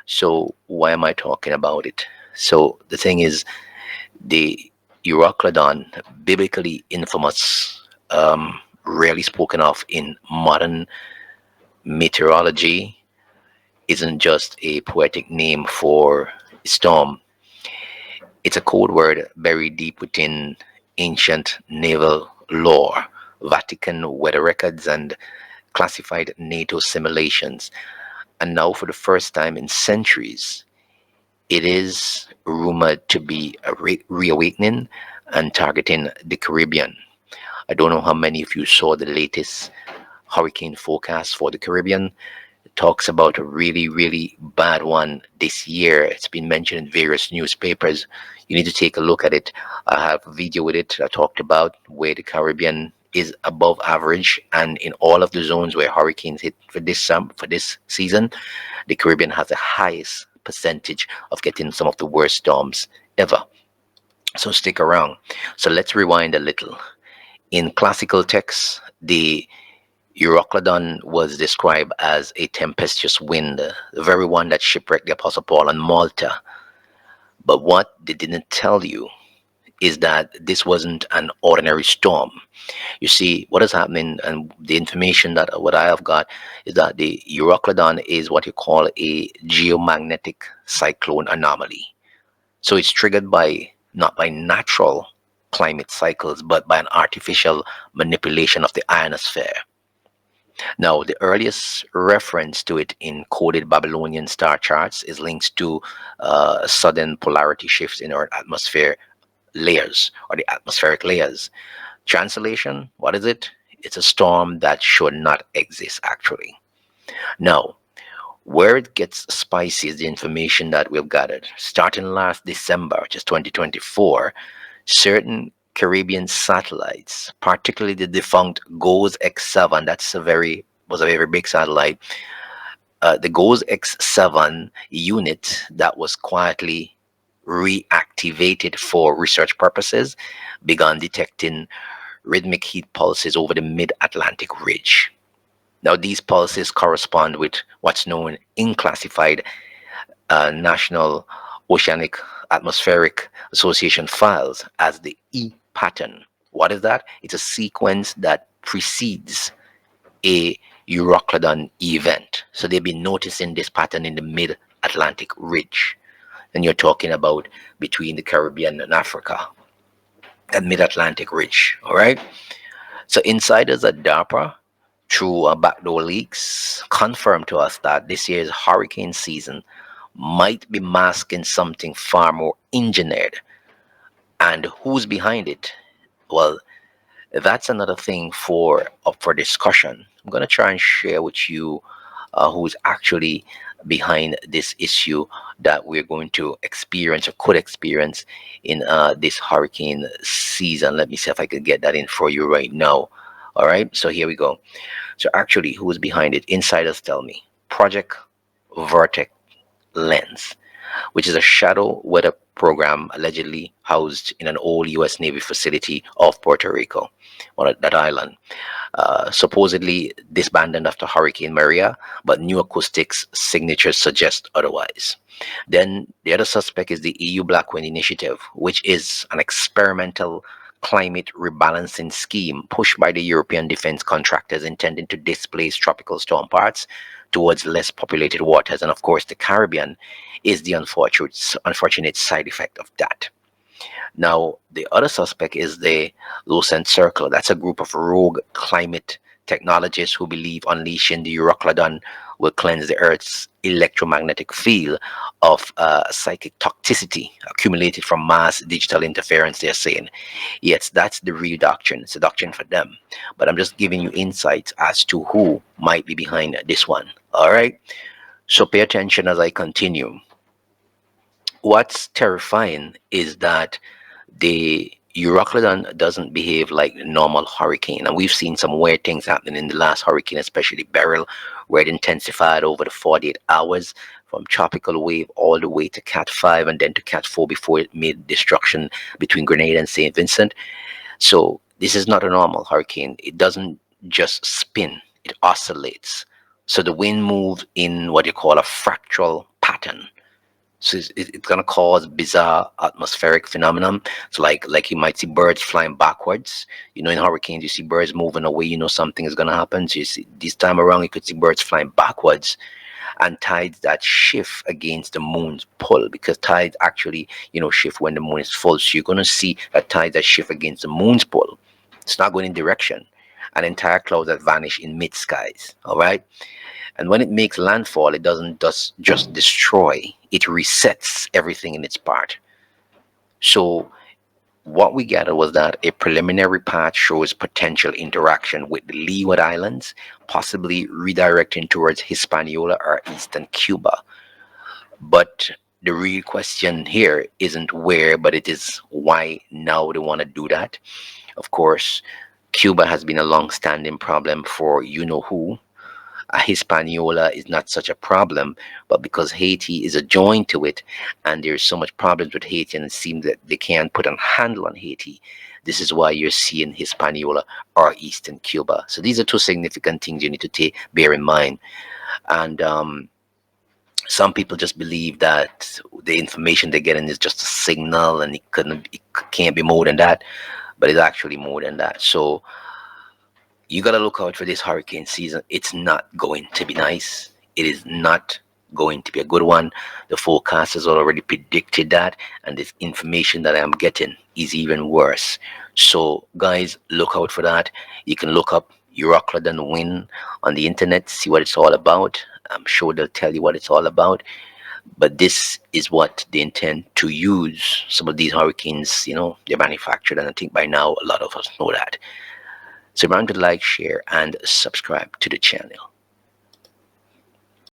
So why am I talking about it? So the thing is, the Euroclydon, biblically infamous, rarely spoken of in modern meteorology, isn't just a poetic name for storm. It's a code word buried deep within ancient naval lore, Vatican weather records, and classified NATO simulations. And now, for the first time in centuries, it is rumored to be a reawakening and targeting the Caribbean. I don't know how many of you saw the latest hurricane forecast for the Caribbean. It talks about a really, really bad one this year. It's been mentioned in various newspapers. You need to take a look at it. I have a video with it I talked about where the Caribbean is above average, and in all of the zones where hurricanes hit for this season, the Caribbean has the highest percentage of getting some of the worst storms ever. So stick around. So let's rewind a little. In classical texts, the Euroclydon was described as a tempestuous wind, the very one that shipwrecked the Apostle Paul on Malta. But what they didn't tell you is that this wasn't an ordinary storm. You see, what is happening, and the information that what I have got is that the Euroclydon is what you call a geomagnetic cyclone anomaly. So it's triggered by not by natural climate cycles, but by an artificial manipulation of the ionosphere. Now, the earliest reference to it in coded Babylonian star charts is linked to sudden polarity shifts in our atmosphere layers or the atmospheric layers. Translation, what is it? It's a storm that should not exist, actually. Now, where it gets spicy is the information that we've gathered. Starting last December, which is 2024, certain Caribbean satellites, particularly the defunct GOES X7, was a very big satellite. The GOES X7 unit that was quietly reactivated for research purposes began detecting rhythmic heat pulses over the mid-Atlantic ridge. Now, these pulses correspond with what's known in classified National Oceanic Atmospheric Association files as the E pattern. What is that? It's a sequence that precedes a Euroclydon event. So they've been noticing this pattern in the mid Atlantic ridge. And you're talking about between the Caribbean and Africa, that mid Atlantic ridge. All right. So insiders at DARPA, through backdoor leaks, confirmed to us that this year's hurricane season might be masking something far more engineered. And who's behind it? Well, that's another thing for up for discussion. I'm going to try and share with you who's actually behind this issue that we're going to experience or could experience in this hurricane season. Let me see if I can get that in for you right now. All right, so here we go. So actually, who is behind it? Insiders tell me. Project Vertex Lens, which is a shadow weather program allegedly housed in an old U.S. Navy facility off Puerto Rico, on that island. Supposedly disbanded after Hurricane Maria, but new acoustics signatures suggest otherwise. Then the other suspect is the EU Black Wind Initiative, which is an experimental climate rebalancing scheme pushed by the European defense contractors intending to displace tropical storm parts towards less populated waters. And of course, the Caribbean is the unfortunate side effect of that. Now, the other suspect is the Lucent Circle. That's a group of rogue climate technologists who believe unleashing the Euroclydon will cleanse the Earth's electromagnetic field of psychic toxicity accumulated from mass digital interference, they're saying. Yes, that's the real doctrine. It's a doctrine for them. But I'm just giving you insights as to who might be behind this one. All right? So pay attention as I continue. What's terrifying is that the Euroclydon doesn't behave like a normal hurricane. And we've seen some weird things happening in the last hurricane, especially Beryl, where it intensified over the 48 hours from tropical wave all the way to Cat 5 and then to Cat 4 before it made destruction between Grenada and St. Vincent. So this is not a normal hurricane. It doesn't just spin, it oscillates. So the wind moves in what you call a fractal pattern. pattern. So it's gonna cause bizarre atmospheric phenomenon. So like you might see birds flying backwards. You know, in hurricanes you see birds moving away. You know something is gonna happen. So you see this time around you could see birds flying backwards, and tides that shift against the moon's pull, because tides actually, shift when the moon is full. So you're gonna see a tide that shift against the moon's pull. It's not going in direction. An entire cloud that vanish in mid skies. All right. And when it makes landfall, it doesn't just destroy, it resets everything in its path. So what we gathered was that a preliminary path shows potential interaction with the Leeward Islands, possibly redirecting towards Hispaniola or eastern Cuba. But the real question here isn't where, but it is why now they want to do that. Of course, Cuba has been a long-standing problem for you know who. Hispaniola is not such a problem, but because Haiti is adjoined to it, and there's so much problems with Haiti, and it seems that they can't put a handle on Haiti. This is why you're seeing Hispaniola or Eastern Cuba. So these are two significant things you need to bear in mind. And some people just believe that the information they're getting is just a signal, and it can't be more than that. But it's actually more than that. So you got to look out for this hurricane season. It's not going to be nice. It is not going to be a good one. The forecasters already predicted that, and this information that I'm getting is even worse. So, guys, look out for that. You can look up Euroclydon wind on the internet, see what it's all about. I'm sure they'll tell you what it's all about. But this is what they intend to use. Some of these hurricanes, they're manufactured, and I think by now a lot of us know that. So remember to like, share, and subscribe to the channel.